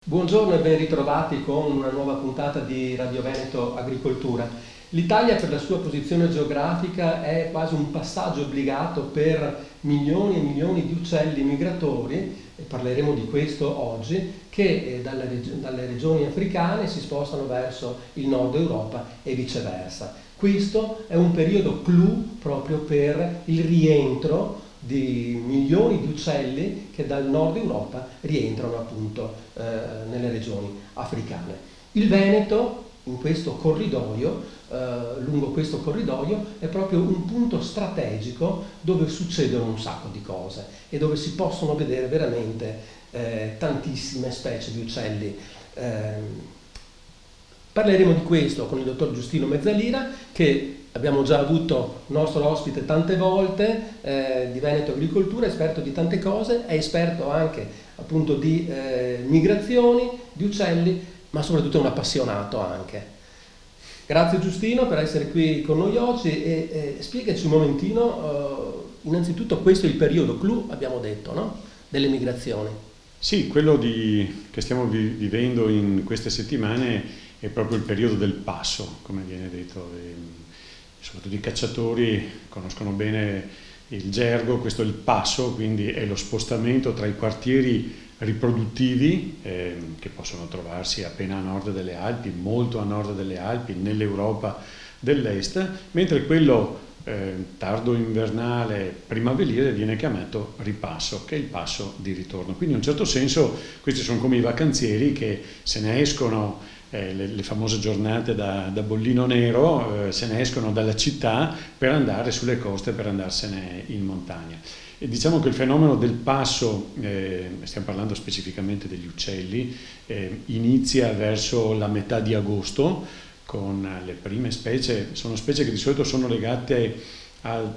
Buongiorno e ben ritrovati con una nuova puntata di Radio Veneto Agricoltura. L'Italia, per la sua posizione geografica, è quasi un passaggio obbligato per milioni e milioni di uccelli migratori, e parleremo di questo oggi, che dalle regioni africane si spostano verso il nord Europa e viceversa. Questo è un periodo clou proprio per il rientro di milioni di uccelli che dal nord Europa rientrano appunto nelle regioni africane. Il Veneto, in questo corridoio, lungo questo corridoio, è proprio un punto strategico dove succedono un sacco di cose e dove si possono vedere veramente tantissime specie di uccelli. Parleremo di questo con il dottor Giustino Mezzalira, che abbiamo già avuto nostro ospite tante volte, di Veneto Agricoltura, esperto di tante cose, è esperto anche appunto di migrazioni, di uccelli, ma soprattutto è un appassionato anche. Grazie Giustino per essere qui con noi oggi e spiegaci un momentino, innanzitutto questo è il periodo clou, abbiamo detto, no? Delle migrazioni. Sì, che stiamo vivendo in queste settimane è proprio il periodo del passo, come viene detto. Soprattutto i cacciatori conoscono bene il gergo, questo è il passo, quindi è lo spostamento tra i quartieri riproduttivi che possono trovarsi appena a nord delle Alpi, molto a nord delle Alpi, nell'Europa dell'Est, mentre quello tardo invernale, primaverile viene chiamato ripasso, che è il passo di ritorno. Quindi in un certo senso questi sono come i vacanzieri che se ne escono le famose giornate da bollino nero, se ne escono dalla città per andare sulle coste, per andarsene in montagna. E diciamo che il fenomeno del passo, stiamo parlando specificamente degli uccelli, inizia verso la metà di agosto con le prime specie. Sono specie che di solito sono legate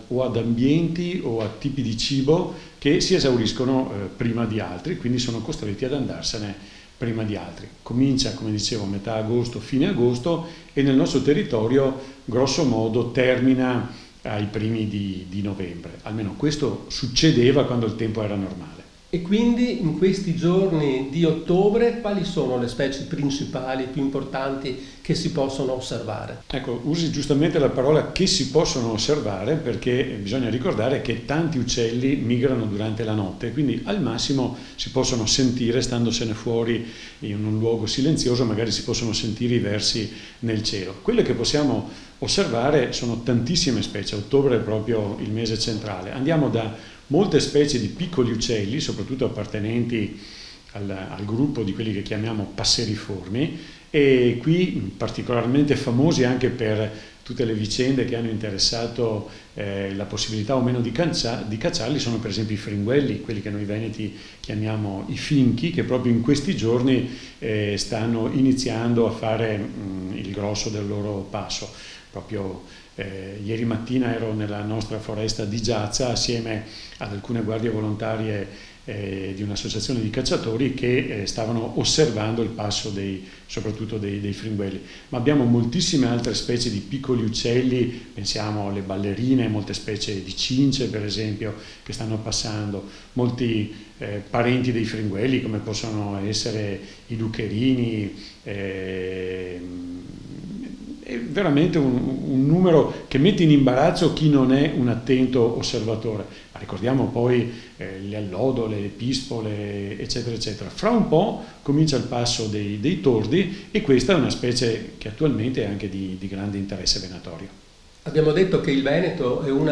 o ad ambienti o a tipi di cibo che si esauriscono prima di altri, quindi sono costretti ad andarsene prima di altri. Comincia, come dicevo, a metà agosto, fine agosto, e nel nostro territorio grosso modo termina ai primi di novembre. Almeno questo succedeva quando il tempo era normale. E quindi in questi giorni di ottobre quali sono le specie principali, più importanti che si possono osservare? Ecco, usi giustamente la parola che si possono osservare, perché bisogna ricordare che tanti uccelli migrano durante la notte, quindi al massimo si possono sentire standosene fuori in un luogo silenzioso, magari si possono sentire i versi nel cielo. Quelle che possiamo osservare sono tantissime specie. Ottobre è proprio il mese centrale. Andiamo da molte specie di piccoli uccelli, soprattutto appartenenti al gruppo di quelli che chiamiamo passeriformi, e qui particolarmente famosi anche per tutte le vicende che hanno interessato la possibilità o meno di cacciarli sono per esempio i fringuelli, quelli che noi veneti chiamiamo i finchi, che proprio in questi giorni stanno iniziando a fare il grosso del loro passo. Proprio ieri mattina ero nella nostra foresta di Giazza assieme ad alcune guardie volontarie di un'associazione di cacciatori che stavano osservando il passo soprattutto dei fringuelli. Ma abbiamo moltissime altre specie di piccoli uccelli, pensiamo alle ballerine, molte specie di cince per esempio che stanno passando, molti parenti dei fringuelli come possono essere i lucherini, è veramente un numero che mette in imbarazzo chi non è un attento osservatore. Ma ricordiamo poi le allodole, le pispole, eccetera, eccetera. Fra un po' comincia il passo dei tordi, e questa è una specie che attualmente è anche di grande interesse venatorio. Abbiamo detto che il Veneto è un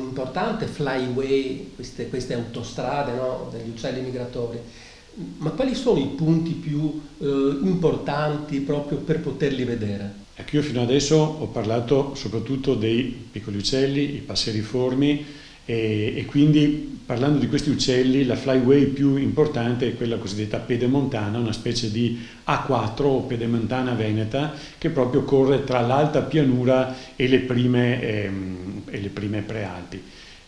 importante flyway, queste autostrade, no, degli uccelli migratori. Ma quali sono i punti più importanti proprio per poterli vedere? Ecco, io fino adesso ho parlato soprattutto dei piccoli uccelli, i passeriformi, e quindi parlando di questi uccelli la flyway più importante è quella cosiddetta pedemontana, una specie di A4 o pedemontana veneta che proprio corre tra l'alta pianura e le prime prealpi.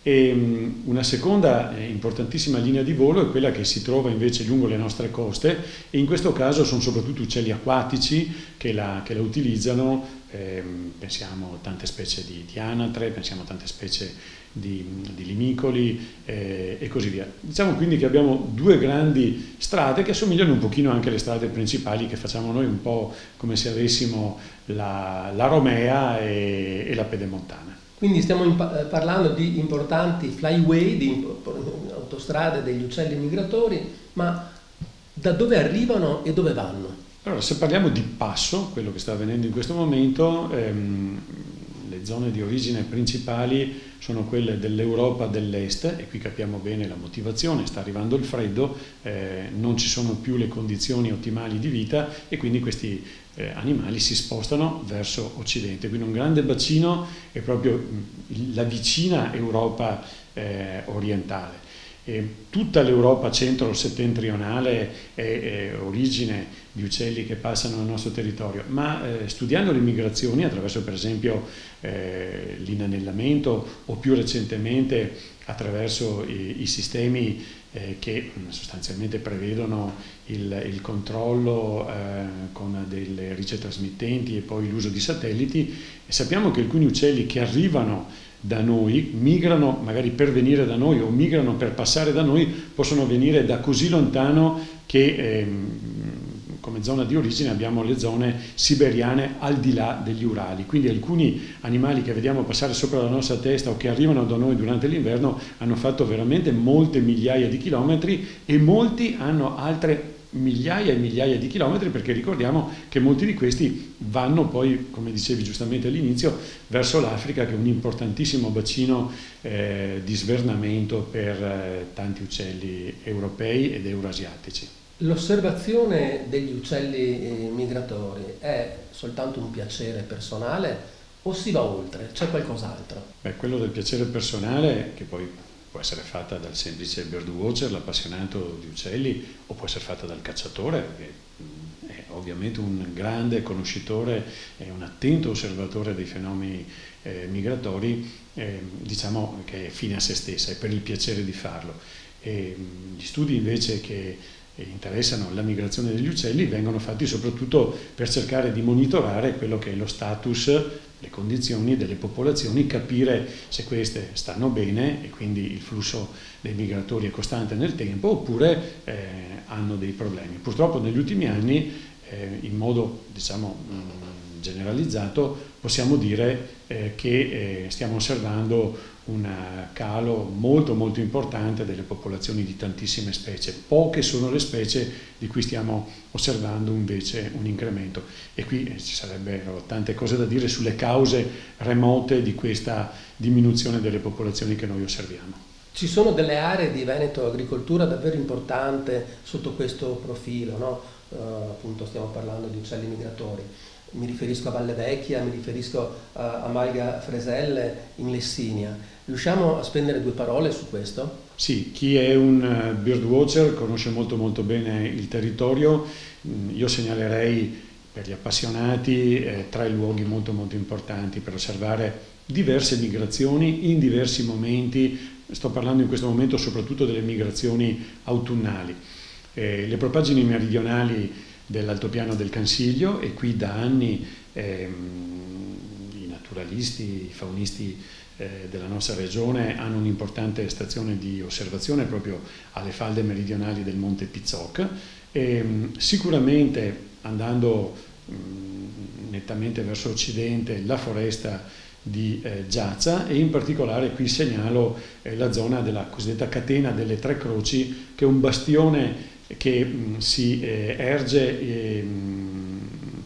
E una seconda importantissima linea di volo è quella che si trova invece lungo le nostre coste, e in questo caso sono soprattutto uccelli acquatici che la utilizzano pensiamo a tante specie di anatre, pensiamo a tante specie di limicoli e così via. Diciamo quindi che abbiamo due grandi strade che assomigliano un pochino anche alle strade principali che facciamo noi, un po' come se avessimo la Romea e la Pedemontana. Quindi stiamo parlando di importanti flyway, di autostrade degli uccelli migratori, ma da dove arrivano e dove vanno? Allora, se parliamo di passo, quello che sta avvenendo in questo momento, le zone di origine principali sono quelle dell'Europa dell'Est, e qui capiamo bene la motivazione: sta arrivando il freddo, non ci sono più le condizioni ottimali di vita e quindi questi animali si spostano verso occidente. Quindi un grande bacino è proprio la vicina Europa orientale. Tutta l'Europa centro-settentrionale è origine di uccelli che passano nel nostro territorio, ma studiando le migrazioni attraverso per esempio l'inanellamento o più recentemente attraverso i sistemi che sostanzialmente prevedono il controllo con delle ricetrasmittenti e poi l'uso di satelliti, sappiamo che alcuni uccelli che arrivano da noi, migrano magari per venire da noi o migrano per passare da noi, possono venire da così lontano che come zona di origine abbiamo le zone siberiane al di là degli Urali. Quindi alcuni animali che vediamo passare sopra la nostra testa o che arrivano da noi durante l'inverno hanno fatto veramente molte migliaia di chilometri, e molti hanno altre migliaia e migliaia di chilometri, perché ricordiamo che molti di questi vanno poi, come dicevi giustamente all'inizio, verso l'Africa, che è un importantissimo bacino di svernamento per tanti uccelli europei ed eurasiatici. L'osservazione degli uccelli migratori è soltanto un piacere personale o si va oltre? C'è qualcos'altro? Beh, quello del piacere personale, che poi può essere fatta dal semplice birdwatcher, l'appassionato di uccelli, o può essere fatta dal cacciatore, che è ovviamente un grande conoscitore e un attento osservatore dei fenomeni migratori, diciamo che è fine a se stessa, è per il piacere di farlo. Gli studi invece che interessano la migrazione degli uccelli vengono fatti soprattutto per cercare di monitorare quello che è lo status, le condizioni delle popolazioni, capire se queste stanno bene e quindi il flusso dei migratori è costante nel tempo, oppure hanno dei problemi. Purtroppo negli ultimi anni, in modo diciamo generalizzato, possiamo dire che stiamo osservando un calo molto molto importante delle popolazioni di tantissime specie. Poche sono le specie di cui stiamo osservando invece un incremento, e qui ci sarebbero tante cose da dire sulle cause remote di questa diminuzione delle popolazioni che noi osserviamo. Ci sono delle aree di Veneto Agricoltura davvero importanti sotto questo profilo, no? Appunto stiamo parlando di uccelli migratori. Mi riferisco a Valle Vecchia, mi riferisco a Malga Freselle in Lessinia. Riusciamo a spendere due parole su questo? Sì, chi è un birdwatcher conosce molto molto bene il territorio. Io segnalerei per gli appassionati 3 luoghi molto molto importanti per osservare diverse migrazioni in diversi momenti. Sto parlando in questo momento soprattutto delle migrazioni autunnali. Le propaggini meridionali dell'altopiano del Cansiglio, e qui da anni i naturalisti, i faunisti della nostra regione hanno un'importante stazione di osservazione proprio alle falde meridionali del Monte Pizzoc. Sicuramente andando nettamente verso occidente la foresta di Giazza, e in particolare qui segnalo la zona della cosiddetta catena delle Tre Croci, che è un bastione che si erge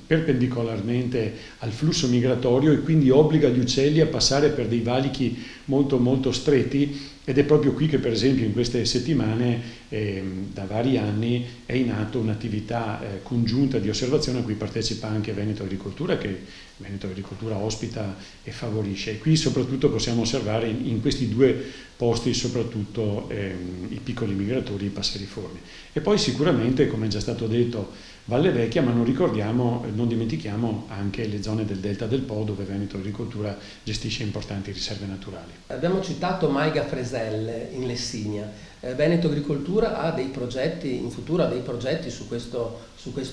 perpendicolarmente al flusso migratorio e quindi obbliga gli uccelli a passare per dei valichi molto molto stretti, ed è proprio qui che per esempio in queste settimane da vari anni è in atto un'attività congiunta di osservazione a cui partecipa anche Veneto Agricoltura, che Veneto Agricoltura ospita e favorisce. E qui soprattutto possiamo osservare in questi 2 posti soprattutto i piccoli migratori, i passeriformi. E poi sicuramente, come è già stato detto, Valle Vecchia, ma non dimentichiamo anche le zone del Delta del Po, dove Veneto Agricoltura gestisce importanti riserve naturali. Abbiamo citato Malga Freselle Mezzelle in Lessinia. Veneto Agricoltura ha dei progetti, in futuro ha dei progetti su questo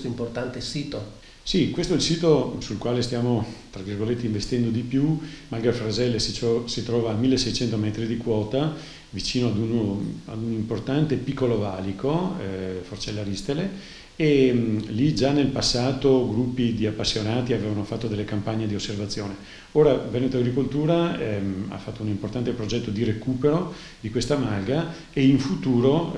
importante sito? Sì, questo è il sito sul quale stiamo, tra virgolette, investendo di più. Malgrafraselle si trova a 1600 metri di quota, vicino ad un importante piccolo valico, Forcella Ristele, e lì già nel passato gruppi di appassionati avevano fatto delle campagne di osservazione. Ora Veneto Agricoltura ha fatto un importante progetto di recupero di questa malga e in futuro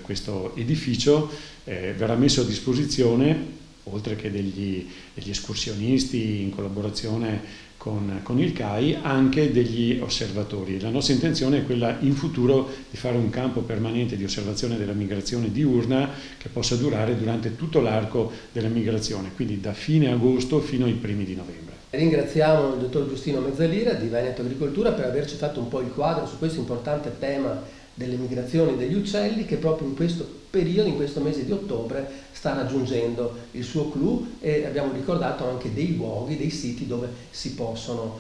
questo edificio verrà messo a disposizione, oltre che degli escursionisti in collaborazione con il CAI, anche degli osservatori. La nostra intenzione è quella in futuro di fare un campo permanente di osservazione della migrazione diurna che possa durare durante tutto l'arco della migrazione, quindi da fine agosto fino ai primi di novembre. Ringraziamo il dottor Giustino Mezzalira di Veneto Agricoltura per averci fatto un po' il quadro su questo importante tema delle migrazioni degli uccelli, che proprio in questo periodo, in questo mese di ottobre, sta raggiungendo il suo clou, e abbiamo ricordato anche dei luoghi, dei siti dove si possono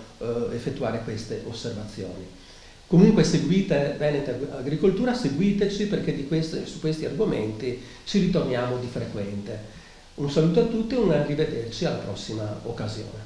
effettuare queste osservazioni. Comunque seguite Veneto Agricoltura, seguiteci, perché su questi argomenti ci ritorniamo di frequente. Un saluto a tutti e un arrivederci alla prossima occasione.